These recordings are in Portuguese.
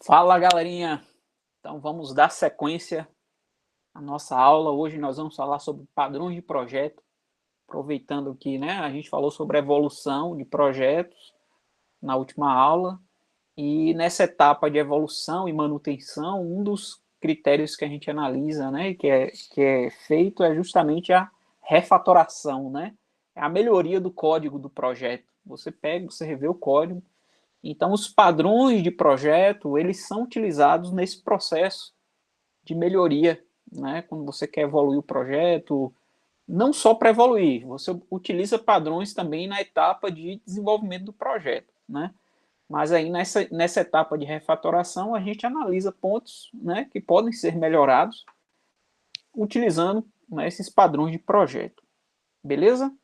Fala, galerinha! Então vamos dar sequência à nossa aula. Hoje nós vamos falar sobre padrões de projeto, aproveitando que, né, a gente falou sobre evolução de projetos na última aula, e nessa etapa de evolução e manutenção, um dos critérios que a gente analisa, né, que é feito é justamente a refatoração, né? É a melhoria do código do projeto. Você pega, você revê o código. Então, os padrões de projeto, eles são utilizados nesse processo de melhoria, né? Quando você quer evoluir o projeto, não só para evoluir, você utiliza padrões também na etapa de desenvolvimento do projeto, né? Mas aí nessa etapa de refatoração, a gente analisa pontos, né, que podem ser melhorados utilizando, né, esses padrões de projeto. Beleza?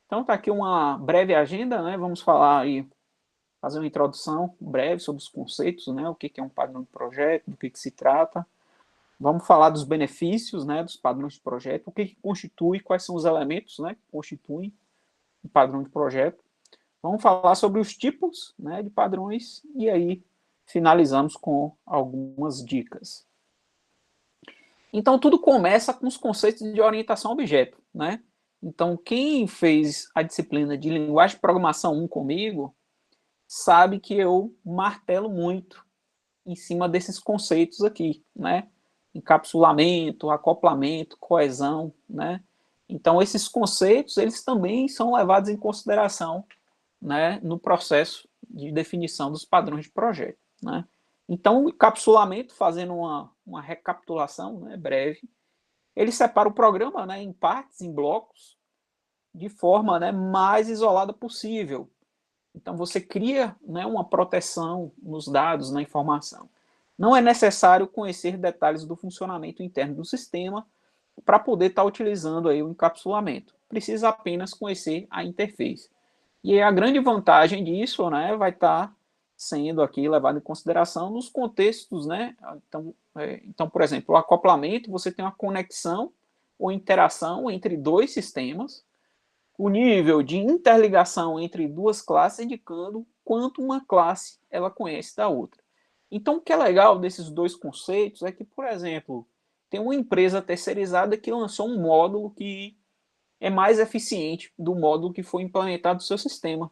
Então tá aqui uma breve agenda, né? Vamos falar aí, fazer uma introdução breve sobre os conceitos, né? O que é um padrão de projeto, do que se trata. Vamos falar dos benefícios, né, dos padrões de projeto, o que constitui, quais são os elementos, né, que constituem um padrão de projeto. Vamos falar sobre os tipos, né, de padrões e aí finalizamos com algumas dicas. Então, tudo começa com os conceitos de orientação a objeto, né? Então, quem fez a disciplina de linguagem de programação 1 comigo, sabe que eu martelo muito em cima desses conceitos aqui, né? Encapsulamento, acoplamento, coesão, né? Então, esses conceitos, eles também são levados em consideração, né, no processo de definição dos padrões de projeto, né? Então, o encapsulamento, fazendo uma recapitulação, né, breve, ele separa o programa, né, em partes, em blocos, de forma, né, mais isolada possível. Então, você cria, né, uma proteção nos dados, na informação. Não é necessário conhecer detalhes do funcionamento interno do sistema para poder estar utilizando aí o encapsulamento. Precisa apenas conhecer a interface. E a grande vantagem disso, né, vai estar sendo aqui levado em consideração nos contextos, né? Então, por exemplo, o acoplamento, você tem uma conexão ou interação entre dois sistemas, o nível de interligação entre duas classes indicando quanto uma classe ela conhece da outra. Então, o que é legal desses dois conceitos é que, por exemplo, tem uma empresa terceirizada que lançou um módulo que é mais eficiente do módulo que foi implementado no seu sistema.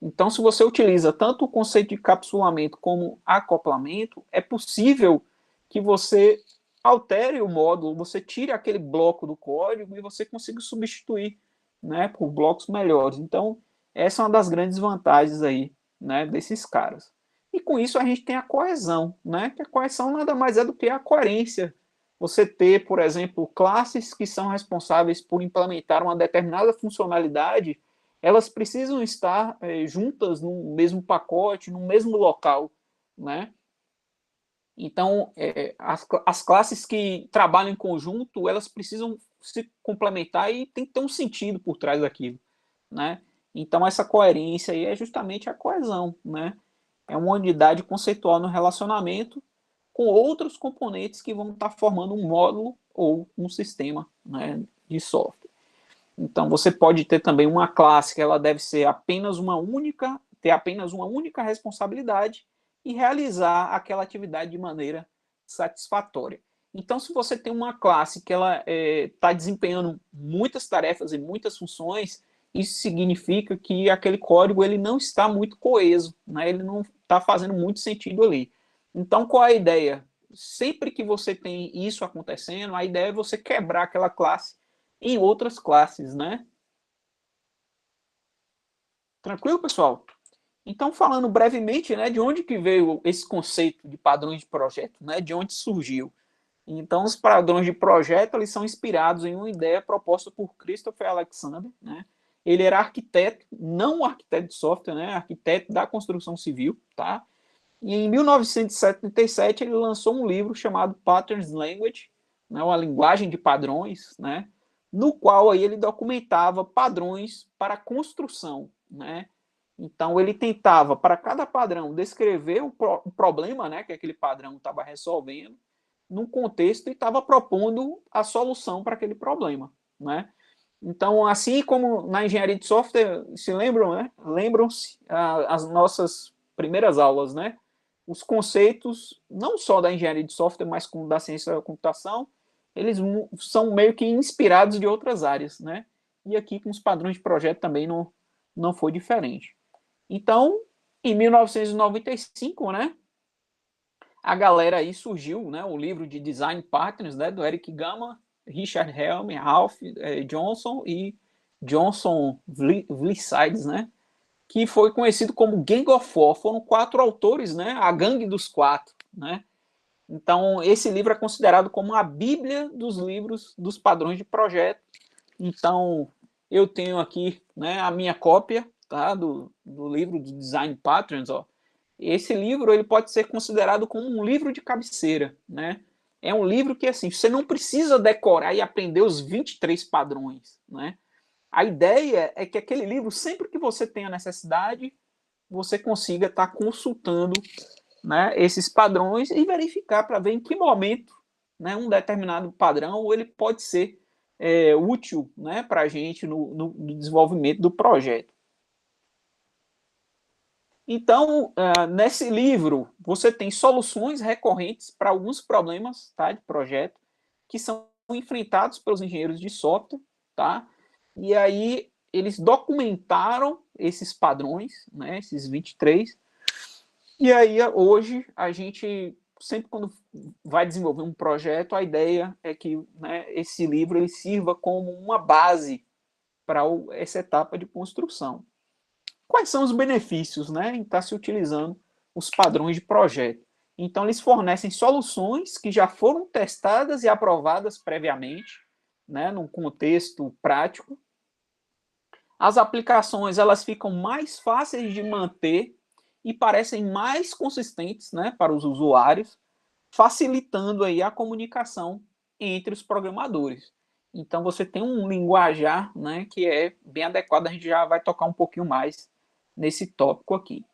Então, se você utiliza tanto o conceito de capsulamento como acoplamento, é possível que você altere o módulo, você tire aquele bloco do código e você consiga substituir, né, por blocos melhores. Então, essa é uma das grandes vantagens aí, né, desses caras. E com isso a gente tem a coesão, né, que a coesão nada mais é do que a coerência. Você ter, por exemplo, classes que são responsáveis por implementar uma determinada funcionalidade, elas precisam estar juntas no mesmo pacote, no mesmo local, né? Então, as classes que trabalham em conjunto, elas precisam se complementar e tem que ter um sentido por trás daquilo, né? Então, essa coerência aí é justamente a coesão, né? É uma unidade conceitual no relacionamento com outros componentes que vão estar formando um módulo ou um sistema, né, de software. Então, você pode ter também uma classe que ela deve ser ter apenas uma única responsabilidade e realizar aquela atividade de maneira satisfatória. Então, se você tem uma classe que ela está desempenhando muitas tarefas e muitas funções, isso significa que aquele código ele não está muito coeso, né? Ele não está fazendo muito sentido ali. Então, qual é a ideia? Sempre que você tem isso acontecendo, a ideia é você quebrar aquela classe em outras classes, né? Tranquilo, pessoal? Então, falando brevemente, né, de onde que veio esse conceito de padrões de projeto, né? De onde surgiu? Então, os padrões de projeto, eles são inspirados em uma ideia proposta por Christopher Alexander, né? Ele era arquiteto, não arquiteto de software, né? Arquiteto da construção civil, tá? E em 1977 ele lançou um livro chamado Patterns Language, né, uma linguagem de padrões, né, no qual aí ele documentava padrões para construção, né? Então ele tentava para cada padrão descrever o problema, né, que aquele padrão estava resolvendo, num contexto e estava propondo a solução para aquele problema, né? Então, assim como na engenharia de software, se lembram, né? Lembram-se as nossas primeiras aulas, né? os conceitos, não só da engenharia de software, mas como da ciência da computação, eles são meio que inspirados de outras áreas, né? E aqui com os padrões de projeto também não foi diferente. Então, em 1995, né, a galera aí surgiu, né, o livro de Design Patterns, né, do Eric Gama, Richard Helm, Ralph Johnson e Johnson Vlissides, né, que foi conhecido como Gang of Four. Foram 4 autores, né, a gangue dos 4, né. Então, esse livro é considerado como a bíblia dos livros dos padrões de projeto. Então, eu tenho aqui, né, a minha cópia, tá, do livro de Design Patterns, ó. Esse livro ele pode ser considerado como um livro de cabeceira, né? É um livro que, assim, você não precisa decorar e aprender os 23 padrões, né? A ideia é que aquele livro, sempre que você tenha necessidade, você consiga estar consultando, né, esses padrões e verificar para ver em que momento, né, um determinado padrão ele pode ser útil, né, para a gente no desenvolvimento do projeto. Então, nesse livro, você tem soluções recorrentes para alguns problemas, tá, de projeto que são enfrentados pelos engenheiros de software, tá? E aí eles documentaram esses padrões, né, esses 23. E aí hoje a gente sempre quando vai desenvolver um projeto, a ideia é que, né, esse livro ele sirva como uma base para essa etapa de construção. Quais são os benefícios, né, em estar se utilizando os padrões de projeto? Então, eles fornecem soluções que já foram testadas e aprovadas previamente, né, num contexto prático. As aplicações elas ficam mais fáceis de manter e parecem mais consistentes, né, para os usuários, facilitando aí a comunicação entre os programadores. Então, você tem um linguajar, né, que é bem adequado, a gente já vai tocar um pouquinho mais nesse tópico aqui.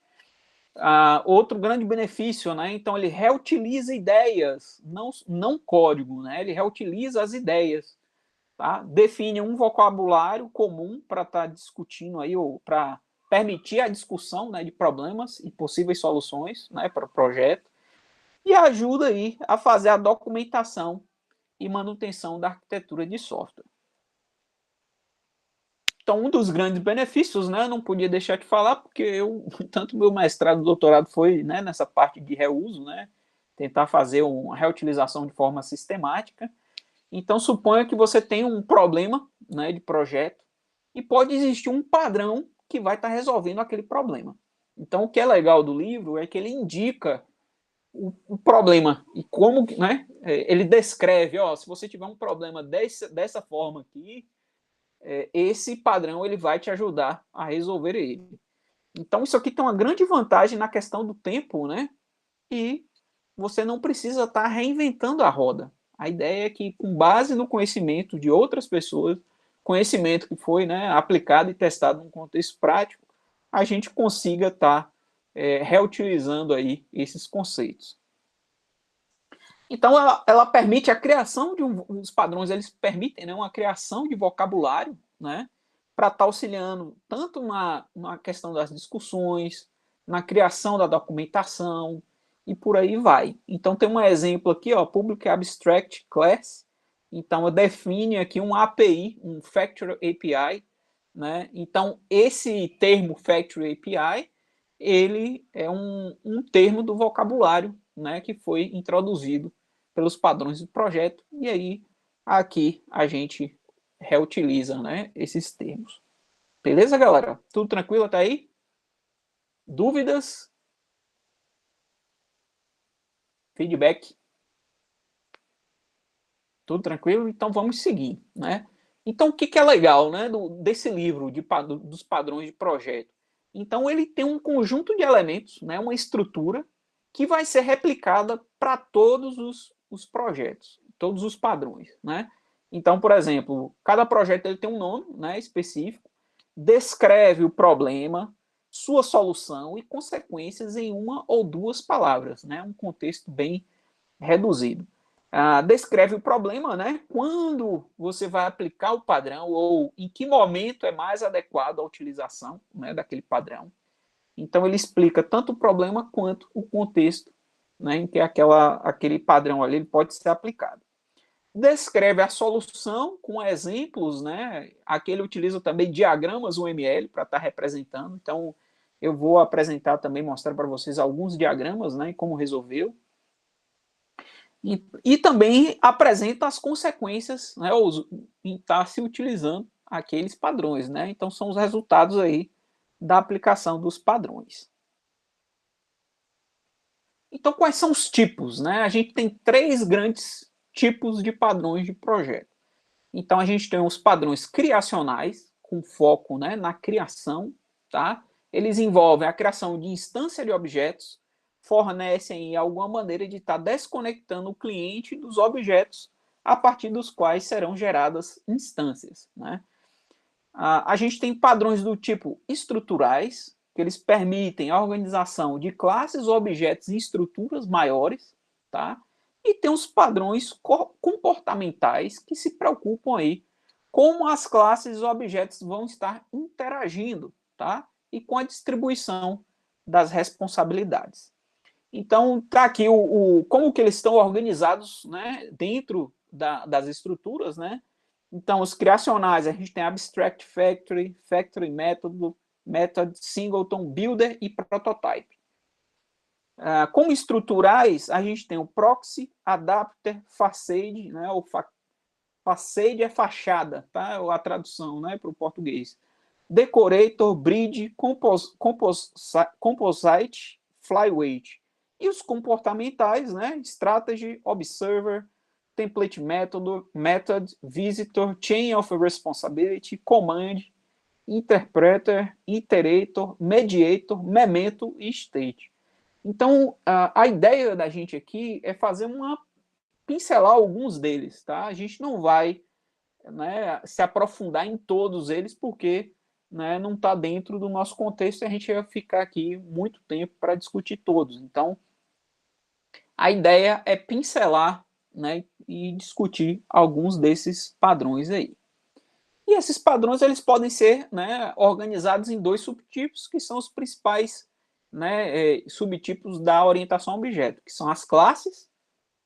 Outro grande benefício, né? Então ele reutiliza ideias, não código, né? Ele reutiliza as ideias, tá? Define um vocabulário comum para estar discutindo aí ou para permitir a discussão, né, de problemas e possíveis soluções, né, para o projeto e ajuda aí a fazer a documentação e manutenção da arquitetura de software. Então, um dos grandes benefícios, né, não podia deixar de falar, porque tanto meu mestrado e doutorado foi, né, nessa parte de reuso, né, tentar fazer uma reutilização de forma sistemática. Então, suponha que você tem um problema, né, de projeto e pode existir um padrão que vai estar resolvendo aquele problema. Então, o que é legal do livro é que ele indica o problema e como, né, ele descreve, ó, se você tiver um problema dessa forma aqui, esse padrão ele vai te ajudar a resolver ele. Então, isso aqui tem uma grande vantagem na questão do tempo, né? E você não precisa estar reinventando a roda. A ideia é que, com base no conhecimento de outras pessoas, conhecimento que foi, né, aplicado e testado num contexto prático, a gente consiga estar reutilizando aí esses conceitos. Então, ela permite a criação de os padrões, eles permitem, né, uma criação de vocabulário, né, para estar auxiliando tanto na questão das discussões, na criação da documentação e por aí vai. Então, tem um exemplo aqui, ó, Public Abstract Class. Então, define aqui um API, um Factory API, né? Então, esse termo Factory API, ele é um termo do vocabulário, né, que foi introduzido pelos padrões do projeto, e aí aqui a gente reutiliza, né, esses termos. Beleza, galera? Tudo tranquilo até aí? Dúvidas? Feedback? Tudo tranquilo? Então vamos seguir, né? Então o que é legal, né, desse livro dos padrões de projeto? Então ele tem um conjunto de elementos, né, uma estrutura que vai ser replicada para todos os projetos, todos os padrões, né? Então, por exemplo, cada projeto ele tem um nome, né, específico, descreve o problema, sua solução e consequências em uma ou duas palavras, né? Um contexto bem reduzido. Descreve o problema, né? Quando você vai aplicar o padrão ou em que momento é mais adequado a utilização, né, daquele padrão. Então, ele explica tanto o problema quanto o contexto, né, em que aquele padrão ali ele pode ser aplicado. Descreve a solução com exemplos, né? Aqui ele utiliza também diagramas UML para estar representando. Então, eu vou apresentar também, mostrar para vocês alguns diagramas, né? E como resolveu. E também apresenta as consequências, né? Em estar se utilizando aqueles padrões, né? Então, são os resultados aí da aplicação dos padrões. Então, quais são os tipos, né? A gente tem 3 grandes tipos de padrões de projeto. Então, a gente tem os padrões criacionais, com foco, né, na criação, tá? Eles envolvem a criação de instância de objetos, fornecem alguma maneira de estar desconectando o cliente dos objetos a partir dos quais serão geradas instâncias, né? A gente tem padrões do tipo estruturais, que eles permitem a organização de classes, objetos e estruturas maiores, tá? E tem os padrões comportamentais, que se preocupam aí como as classes e objetos vão estar interagindo, tá? E com a distribuição das responsabilidades. Então, tá aqui como que eles estão organizados, né, dentro das estruturas, né? Então, os criacionais, a gente tem Abstract Factory, Factory Method, Singleton, Builder e Prototype. Como estruturais, a gente tem o Proxy, Adapter, Facade, né? Facade é fachada, tá? A tradução, né, para o português. Decorator, Bridge, Composite, Flyweight. E os comportamentais, né? Strategy, Observer, Template Method, Visitor, Chain of Responsibility, Command, Interpreter, Iterator, Mediator, Memento e State. Então, a ideia da gente aqui é fazer pincelar alguns deles, tá? A gente não vai, né, se aprofundar em todos eles, porque, né, não está dentro do nosso contexto e a gente vai ficar aqui muito tempo para discutir todos. Então, a ideia é pincelar, né, e discutir alguns desses padrões aí. E esses padrões eles podem ser, né, organizados em 2 subtipos, que são os principais, né, subtipos da orientação a objeto, que são as classes,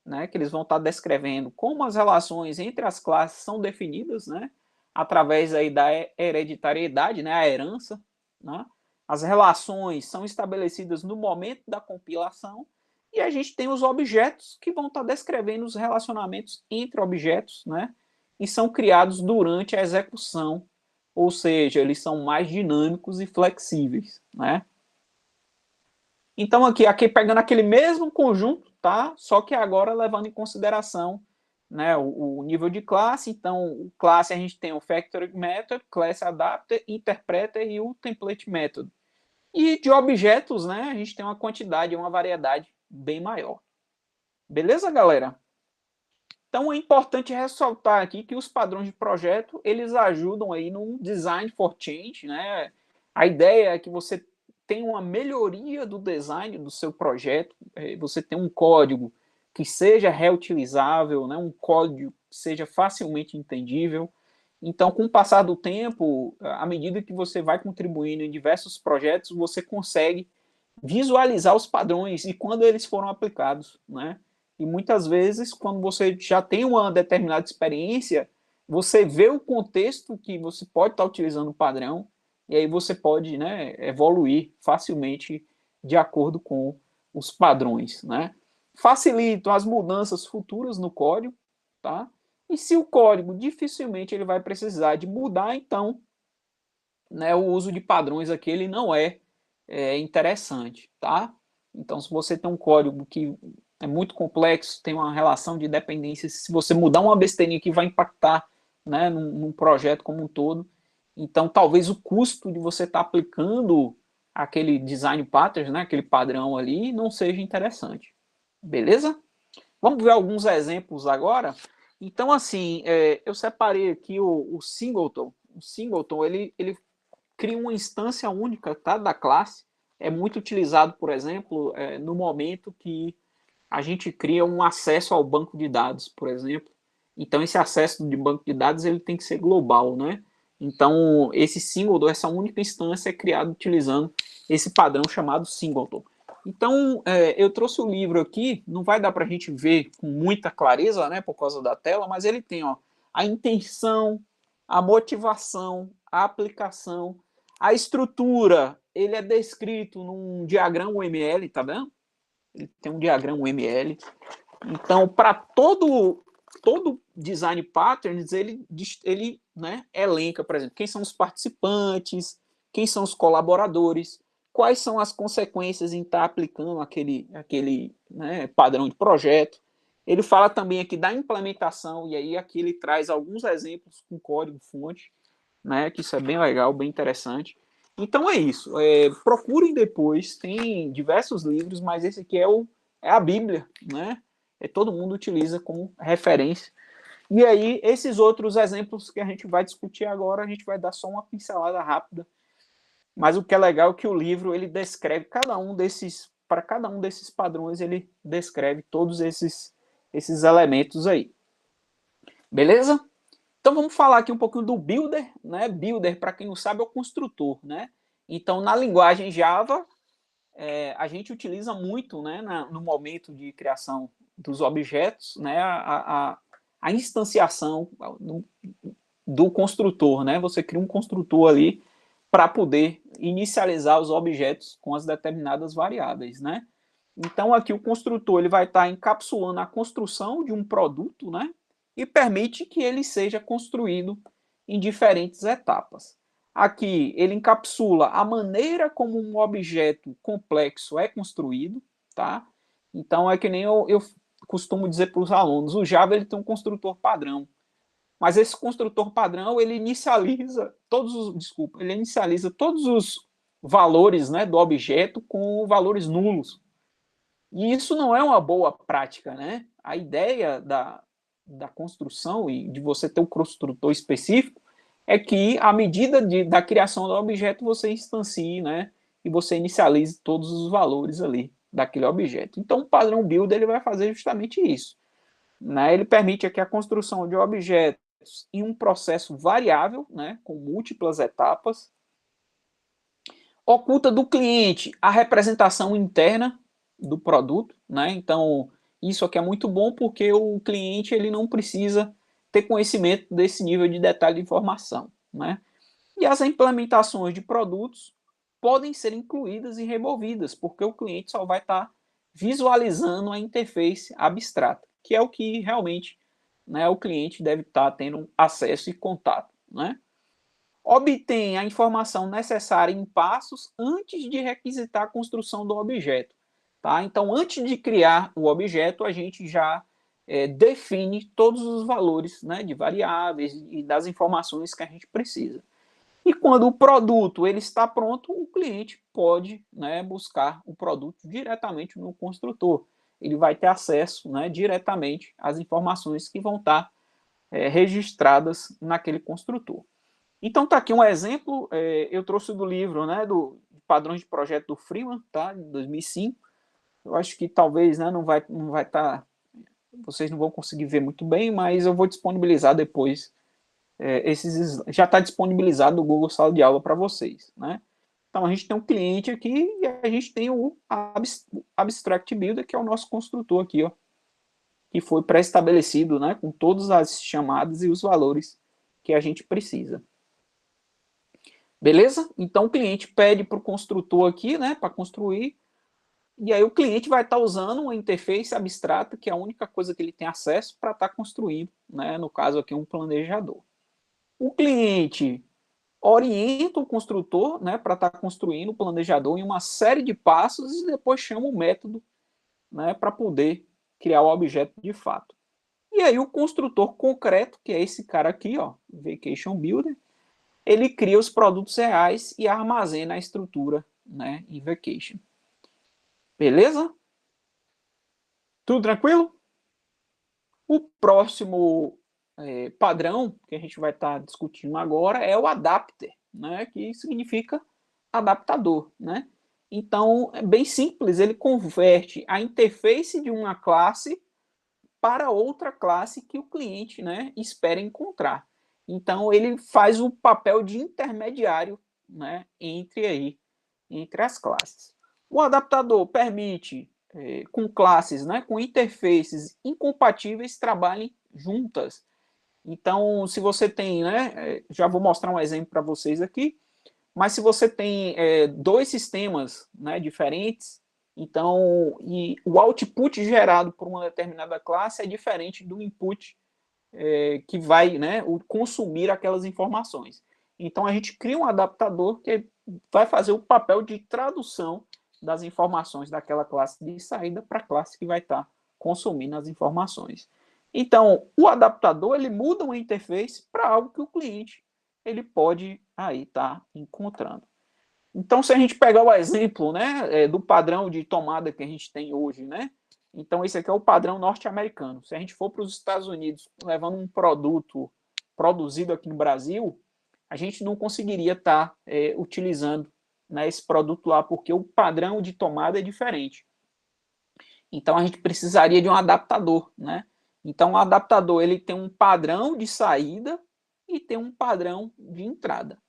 né, que eles vão estar descrevendo como as relações entre as classes são definidas, né, através aí da hereditariedade, né, a herança, né? As relações são estabelecidas no momento da compilação e a gente tem os objetos que vão estar descrevendo os relacionamentos entre objetos, né, e são criados durante a execução, ou seja, eles são mais dinâmicos e flexíveis, né? Então, aqui pegando aquele mesmo conjunto, tá? Só que agora levando em consideração, né, o nível de classe. Então, classe a gente tem o Factory Method, Class Adapter, Interpreter e o Template Method. E de objetos, né, a gente tem uma quantidade, uma variedade bem maior. Beleza, galera? Então, é importante ressaltar aqui que os padrões de projeto, eles ajudam aí no design for change, né? A ideia é que você tem uma melhoria do design do seu projeto, você tem um código que seja reutilizável, né? Um código que seja facilmente entendível. Então, com o passar do tempo, à medida que você vai contribuindo em diversos projetos, você consegue visualizar os padrões e quando eles foram aplicados, né? E muitas vezes, quando você já tem uma determinada experiência, você vê o contexto que você pode estar utilizando o padrão e aí você pode, né, evoluir facilmente de acordo com os padrões, né? Facilitam as mudanças futuras no código, tá? E se o código dificilmente ele vai precisar de mudar, então, né, o uso de padrões aqui ele não é interessante, tá? Então, se você tem um código que é muito complexo, tem uma relação de dependências, se você mudar uma besteirinha que vai impactar, né, num projeto como um todo, então talvez o custo de você estar aplicando aquele design pattern, né, aquele padrão ali, não seja interessante. Beleza? Vamos ver alguns exemplos agora. Então, assim, eu separei aqui o Singleton. O Singleton, ele cria uma instância única, tá, da classe. É muito utilizado, por exemplo, no momento que a gente cria um acesso ao banco de dados, por exemplo. Então, esse acesso de banco de dados ele tem que ser global, né? Então, esse singleton, essa única instância é criada utilizando esse padrão chamado singleton. Então, eu trouxe o livro aqui, não vai dar para a gente ver com muita clareza, né, por causa da tela, mas ele tem a intenção, a motivação, a aplicação, a estrutura, ele é descrito num diagrama UML, tá vendo? Ele tem um diagrama UML. Então, para todo design patterns, ele né, elenca, por exemplo, quem são os participantes, quem são os colaboradores, quais são as consequências em estar aplicando aquele né, padrão de projeto. Ele fala também aqui da implementação, e aí aqui ele traz alguns exemplos com código-fonte, né, que isso é bem legal, bem interessante. Então é isso. Procurem depois, tem diversos livros, mas esse aqui é a Bíblia, né? Todo mundo utiliza como referência. E aí, esses outros exemplos que a gente vai discutir agora, a gente vai dar só uma pincelada rápida. Mas o que é legal é que o livro ele descreve para cada um desses padrões, ele descreve todos esses elementos aí. Beleza? Então vamos falar aqui um pouquinho do builder, né? Builder, para quem não sabe, é o construtor, né? Então, na linguagem Java, a gente utiliza muito, né, no momento de criação dos objetos, né, a instanciação do construtor, né? Você cria um construtor ali para poder inicializar os objetos com as determinadas variáveis, né? Então aqui o construtor ele vai estar encapsulando a construção de um produto, né? E permite que ele seja construído em diferentes etapas. Aqui ele encapsula a maneira como um objeto complexo é construído, tá? Então é que nem eu costumo dizer para os alunos, o Java ele tem um construtor padrão, mas esse construtor padrão ele inicializa todos os valores, né, do objeto com valores nulos. E isso não é uma boa prática, né? A ideia da construção e de você ter um construtor específico é que, à medida da criação do objeto, você instancie, né? E você inicialize todos os valores ali daquele objeto. Então, o padrão build ele vai fazer justamente isso, né? Ele permite aqui a construção de objetos em um processo variável, né? Com múltiplas etapas. Oculta do cliente a representação interna do produto, né? Então, isso aqui é muito bom porque o cliente ele não precisa ter conhecimento desse nível de detalhe de informação, né? E as implementações de produtos podem ser incluídas e removidas, porque o cliente só vai estar visualizando a interface abstrata, que é o que realmente, né, o cliente deve estar tendo acesso e contato, né? Obtém a informação necessária em passos antes de requisitar a construção do objeto. Tá? Então, antes de criar o objeto, a gente já define todos os valores, né, de variáveis e das informações que a gente precisa. E quando o produto ele está pronto, o cliente pode, né, buscar o produto diretamente no construtor. Ele vai ter acesso, né, diretamente às informações que vão estar registradas naquele construtor. Então tá aqui um exemplo, eu trouxe do livro, né, do Padrões de Projeto do Freeman, tá, de 2005. Eu acho que talvez, né, não vai estar, vocês não vão conseguir ver muito bem, mas eu vou disponibilizar depois já está disponibilizado no Google Sala de Aula para vocês, né? Então a gente tem um cliente aqui e a gente tem o Abstract Builder, que é o nosso construtor aqui, ó, que foi pré-estabelecido, né, com todas as chamadas e os valores que a gente precisa. Beleza? Então o cliente pede para o construtor aqui, né, para construir, e aí o cliente vai estar usando uma interface abstrata, que é a única coisa que ele tem acesso para estar construindo, né, no caso aqui um planejador. O cliente orienta o construtor, né, para estar construindo o planejador em uma série de passos e depois chama o método, né, para poder criar o objeto de fato. E aí o construtor concreto, que é esse cara aqui, ó, Vacation Builder, ele cria os produtos reais e armazena a estrutura, né, em Vacation. Beleza? Tudo tranquilo? O próximo padrão que a gente vai estar discutindo agora é o adapter, né, que significa adaptador, né? Então, é bem simples, ele converte a interface de uma classe para outra classe que o cliente, né, espera encontrar. Então, ele faz o papel de intermediário, né, entre aí entre as classes. O adaptador permite, com classes, né, com interfaces incompatíveis, trabalhem juntas. Então, se você tem, né, já vou mostrar um exemplo para vocês aqui, mas se você tem dois sistemas, né, diferentes, então, e o output gerado por uma determinada classe é diferente do input que vai, né, consumir aquelas informações. Então, a gente cria um adaptador que vai fazer o papel de tradução das informações daquela classe de saída para a classe que vai estar consumindo as informações. Então, o adaptador ele muda uma interface para algo que o cliente ele pode aí estar encontrando. Então, se a gente pegar o exemplo, né, do padrão de tomada que a gente tem hoje, né, então esse aqui é o padrão norte-americano. Se a gente for para os Estados Unidos levando um produto produzido aqui no Brasil, a gente não conseguiria estar utilizando, né, esse produto lá, porque o padrão de tomada é diferente. Então, a gente precisaria de um adaptador, né? Então, o adaptador ele tem um padrão de saída e tem um padrão de entrada.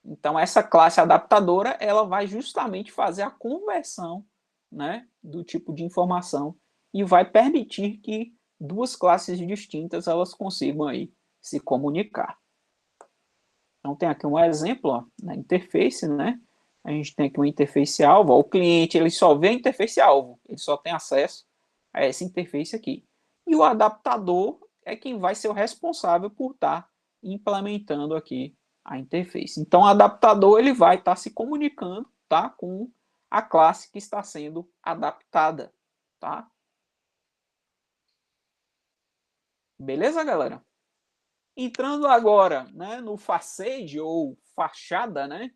Então, essa classe adaptadora, ela vai justamente fazer a conversão, né, do tipo de informação e vai permitir que duas classes distintas elas consigam aí se comunicar. Então, tem aqui um exemplo, ó, na interface, né? A gente tem aqui uma interface alvo. Ó, o cliente ele só vê a interface alvo, ele só tem acesso a essa interface aqui. E o adaptador é quem vai ser o responsável por estar implementando aqui a interface. Então, o adaptador ele vai estar se comunicando, tá, com a classe que está sendo adaptada, tá? Beleza, galera? Entrando agora, né, no facade ou fachada, né?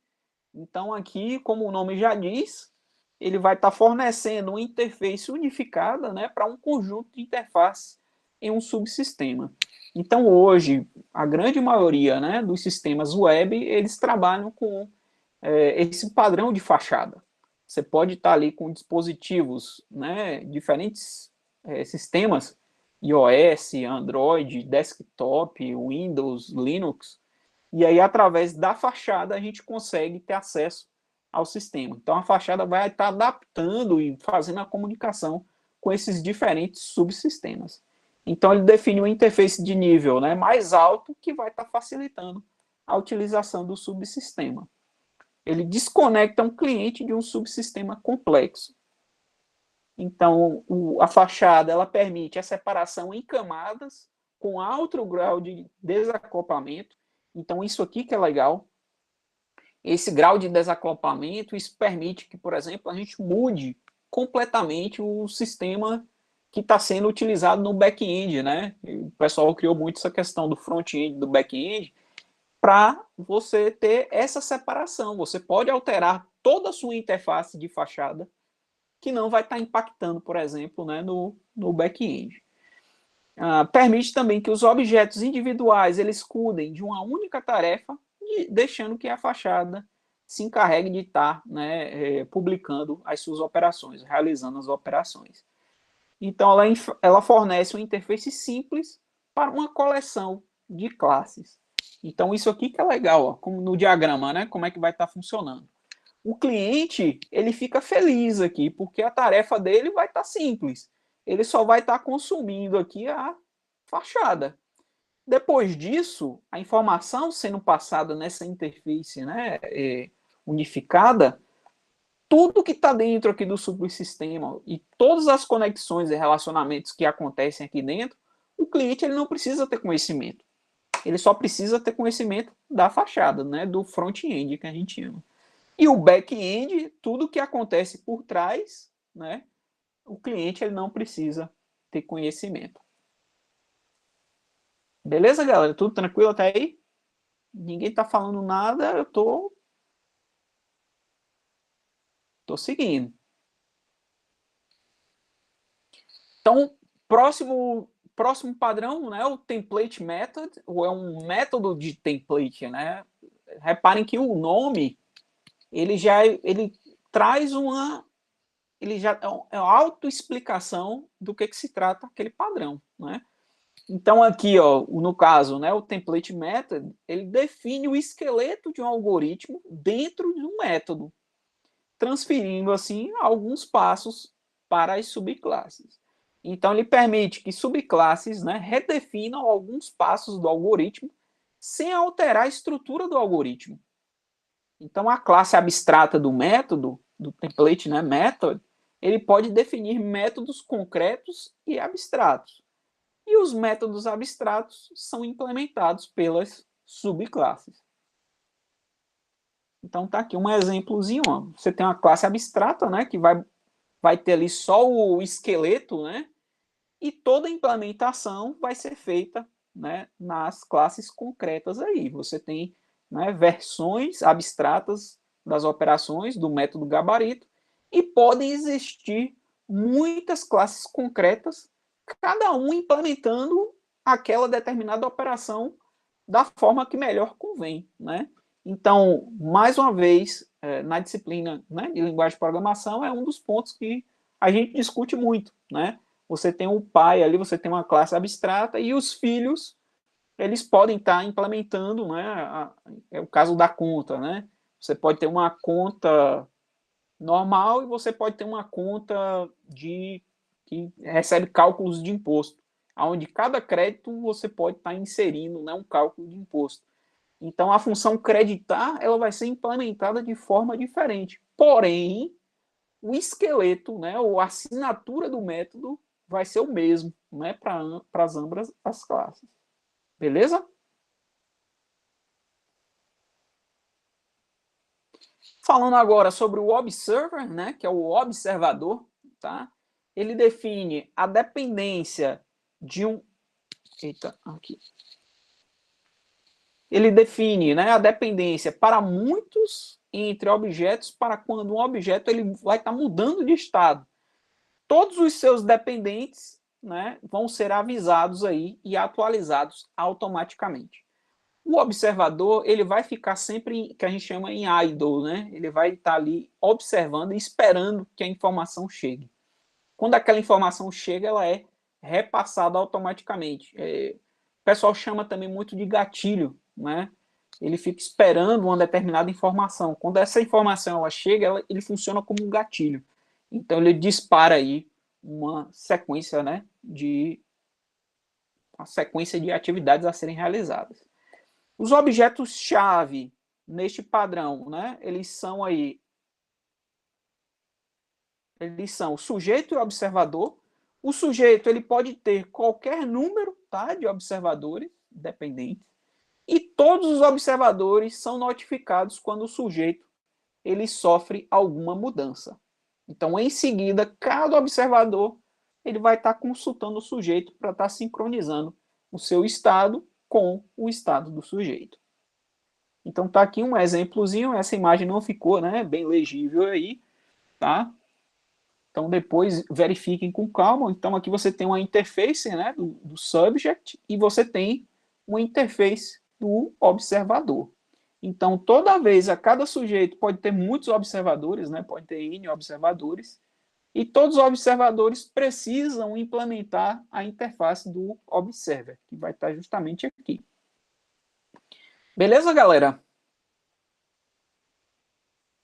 Então, aqui, como o nome já diz, ele vai estar fornecendo uma interface unificada, né, para um conjunto de interfaces em um subsistema. Então, hoje, a grande maioria, né, dos sistemas web, eles trabalham com esse padrão de fachada. Você pode estar ali com dispositivos, né, diferentes sistemas, iOS, Android, desktop, Windows, Linux, e aí, através da fachada, a gente consegue ter acesso ao sistema. Então, a fachada vai estar adaptando e fazendo a comunicação com esses diferentes subsistemas. Então, ele define uma interface de nível, né, mais alto que vai estar facilitando a utilização do subsistema. Ele desconecta um cliente de um subsistema complexo. Então, a fachada ela permite a separação em camadas com alto grau de desacoplamento. Então, isso aqui que é legal. Esse grau de desacoplamento, isso permite que, por exemplo, a gente mude completamente o sistema que está sendo utilizado no back-end, né? O pessoal criou muito essa questão do front-end, do back-end, para você ter essa separação. Você pode alterar toda a sua interface de fachada, que não vai estar impactando, por exemplo, né, no back-end. Permite também que os objetos individuais eles cuidem de uma única tarefa, deixando que a fachada se encarregue de estar, né, publicando as suas operações, realizando as operações. Então, ela fornece uma interface simples para uma coleção de classes. Então, isso aqui que é legal, ó, como no diagrama, né, como é que vai estar funcionando. O cliente, ele fica feliz aqui, porque a tarefa dele vai estar simples. Ele só vai estar consumindo aqui a fachada. Depois disso, a informação sendo passada nessa interface, né, unificada, tudo que está dentro aqui do subsistema e todas as conexões e relacionamentos que acontecem aqui dentro, o cliente ele não precisa ter conhecimento. Ele só precisa ter conhecimento da fachada, né, do front-end que a gente chama. E o back-end, tudo que acontece por trás, né, o cliente ele não precisa ter conhecimento. Beleza, galera? Tudo tranquilo até aí? Ninguém tá falando nada, eu tô seguindo. Então, próximo padrão, né, o template method, ou é um método de template, né? Reparem que o nome ele traz ele já é uma autoexplicação do que se trata aquele padrão, né? Então aqui, ó, no caso, né, o template method, ele define o esqueleto de um algoritmo dentro de um método. transferindo, assim, alguns passos para as subclasses. Então, ele permite que subclasses, né, redefinam alguns passos do algoritmo sem alterar a estrutura do algoritmo. Então, a classe abstrata do método, do template, né, method, ele pode definir métodos concretos e abstratos. E os métodos abstratos são implementados pelas subclasses. Então, tá aqui um exemplozinho. Ó. Você tem uma classe abstrata, né, que vai ter ali só o esqueleto, né, e toda a implementação vai ser feita, né, nas classes concretas aí. Você tem, né, versões abstratas das operações do método gabarito e podem existir muitas classes concretas, cada um implementando aquela determinada operação da forma que melhor convém, né? Então, mais uma vez, na disciplina, né, de linguagem de programação, é um dos pontos que a gente discute muito, né? Você tem um pai ali, você tem uma classe abstrata e os filhos, eles podem estar implementando, né? É o caso da conta, né? Você pode ter uma conta normal e você pode ter uma conta que recebe cálculos de imposto, onde cada crédito você pode estar inserindo, né, um cálculo de imposto. Então, a função creditar ela vai ser implementada de forma diferente. Porém, o esqueleto, né, ou a assinatura do método vai ser o mesmo, né, para as ambas as classes. Beleza? Falando agora sobre o observer, né, que é o observador, tá? Ele define a dependência de um. Eita, aqui. Ele define, né, a dependência para muitos entre objetos para quando um objeto ele vai estar mudando de estado. Todos os seus dependentes, né, vão ser avisados aí e atualizados automaticamente. O observador ele vai ficar sempre, que a gente chama em idle, né? Ele vai estar ali observando e esperando que a informação chegue. Quando aquela informação chega, ela é repassada automaticamente. O pessoal chama também muito de gatilho, né? Ele fica esperando uma determinada informação. Quando essa informação ela chega, ele funciona como um gatilho. Então ele dispara aí uma sequência, né, uma sequência de atividades a serem realizadas. Os objetos-chave neste padrão, né, eles são o sujeito e o observador. O sujeito ele pode ter qualquer número, tá, de observadores dependentes, e todos os observadores são notificados quando o sujeito ele sofre alguma mudança. Então, em seguida, cada observador ele vai estar consultando o sujeito para estar sincronizando o seu estado com o estado do sujeito. Então, tá aqui um exemplozinho. Essa imagem não ficou, né, bem legível aí, tá? Então, depois verifiquem com calma. Então, aqui você tem uma interface, né, do subject e você tem uma interface do observador. Então, toda vez, a cada sujeito pode ter muitos observadores, né, pode ter N observadores, e todos os observadores precisam implementar a interface do observer, que vai estar justamente aqui. Beleza, galera?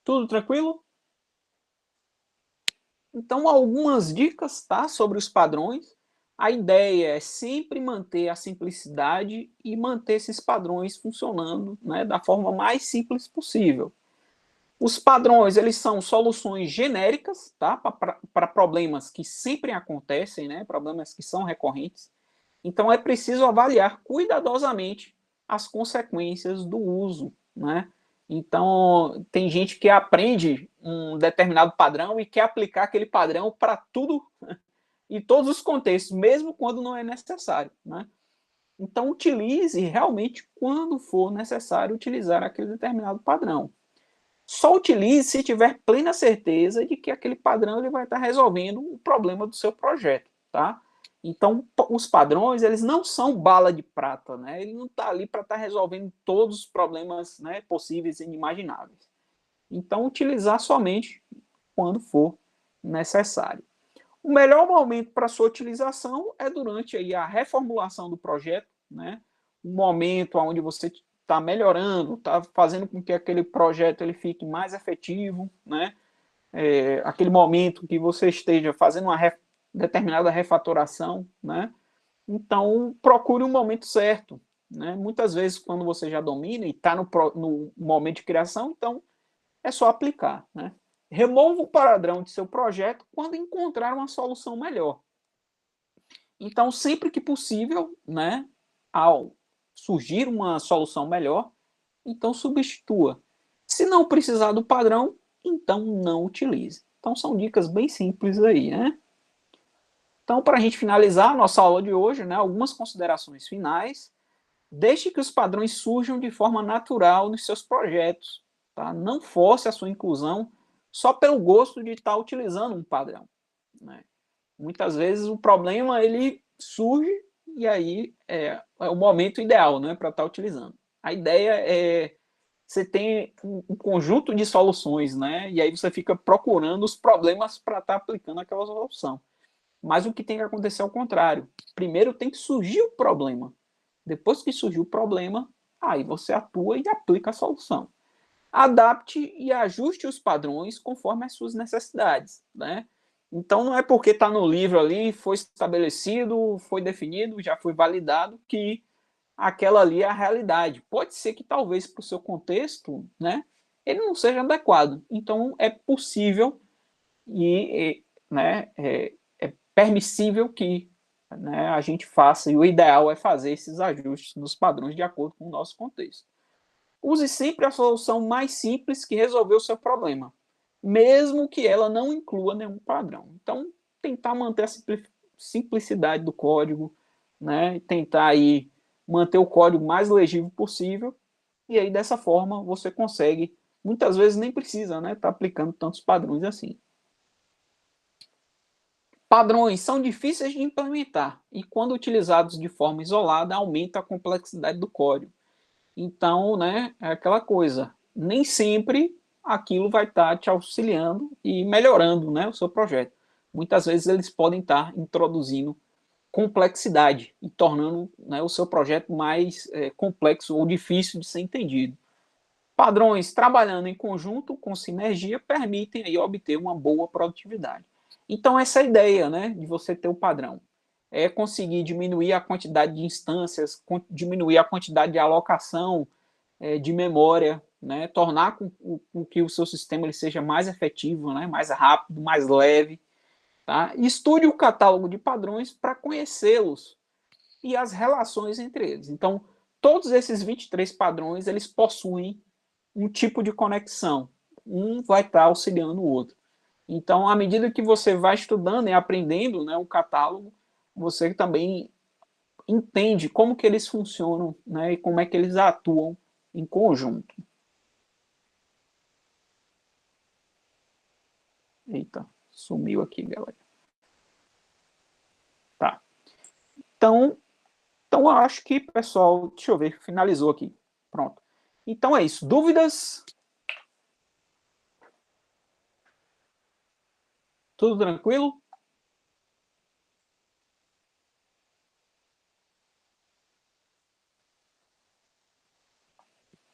Tudo tranquilo? Então, algumas dicas, tá, sobre os padrões. A ideia é sempre manter a simplicidade e manter esses padrões funcionando, né, da forma mais simples possível. Os padrões, eles são soluções genéricas, tá, para problemas que sempre acontecem, né, problemas que são recorrentes. Então, é preciso avaliar cuidadosamente as consequências do uso, né? Então, tem gente que aprende um determinado padrão e quer aplicar aquele padrão para tudo e todos os contextos, mesmo quando não é necessário, né? Então, utilize realmente quando for necessário utilizar aquele determinado padrão. Só utilize se tiver plena certeza de que aquele padrão ele vai estar resolvendo o problema do seu projeto, tá? Então, os padrões, eles não são bala de prata, né? Ele não está ali para estar resolvendo todos os problemas, né, possíveis e inimagináveis. Então, utilizar somente quando for necessário. O melhor momento para sua utilização é durante aí a reformulação do projeto, né? Um momento onde você está melhorando, está fazendo com que aquele projeto ele fique mais efetivo, né? aquele momento que você esteja fazendo uma determinada refatoração, né? Então, procure um momento certo, né? Muitas vezes, quando você já domina e está no momento de criação, então é só aplicar, né? Remova o padrão de seu projeto quando encontrar uma solução melhor. Então, sempre que possível, né, ao surgir uma solução melhor, então substitua. Se não precisar do padrão, então não utilize. Então, são dicas bem simples aí, né? Então, para a gente finalizar a nossa aula de hoje, né, algumas considerações finais. Deixe que os padrões surjam de forma natural nos seus projetos. Tá? Não force a sua inclusão só pelo gosto de estar utilizando um padrão. Né? Muitas vezes o problema ele surge e aí é o momento ideal, né, para estar utilizando. A ideia é você tem um conjunto de soluções, né, e aí você fica procurando os problemas para estar aplicando aquela solução. Mas o que tem que acontecer é o contrário. Primeiro tem que surgir o problema. Depois que surgiu o problema, aí você atua e aplica a solução. Adapte e ajuste os padrões conforme as suas necessidades, né? Então não é porque está no livro ali, foi estabelecido, foi definido, já foi validado, que aquela ali é a realidade. Pode ser que talvez para o seu contexto, né, ele não seja adequado. Então é possível e né, é permissível que, né, a gente faça, e o ideal é fazer esses ajustes nos padrões de acordo com o nosso contexto. Use sempre a solução mais simples que resolveu o seu problema, mesmo que ela não inclua nenhum padrão. Então, tentar manter a simplicidade do código, né? Tentar aí manter o código mais legível possível, e aí dessa forma você consegue, muitas vezes nem precisa, né, tá aplicando tantos padrões assim. Padrões são difíceis de implementar e, quando utilizados de forma isolada, aumenta a complexidade do código. Então, né, é aquela coisa, nem sempre aquilo vai estar te auxiliando e melhorando, né, o seu projeto. Muitas vezes eles podem estar introduzindo complexidade e tornando, né, o seu projeto mais complexo ou difícil de ser entendido. Padrões trabalhando em conjunto com sinergia permitem aí obter uma boa produtividade. Então, essa é a ideia, né, de você ter o padrão. É conseguir diminuir a quantidade de instâncias, diminuir a quantidade de alocação de memória, né, tornar com que o seu sistema ele seja mais efetivo, né, mais rápido, mais leve. Tá? Estude o catálogo de padrões para conhecê-los e as relações entre eles. Então, todos esses 23 padrões, eles possuem um tipo de conexão. Um vai estar auxiliando o outro. Então, à medida que você vai estudando e aprendendo, né, o catálogo, você também entende como que eles funcionam, né, e como é que eles atuam em conjunto. Eita, sumiu aqui, galera. Tá. Então eu acho que, pessoal, deixa eu ver, finalizou aqui. Pronto. Então é isso. Dúvidas? Tudo tranquilo?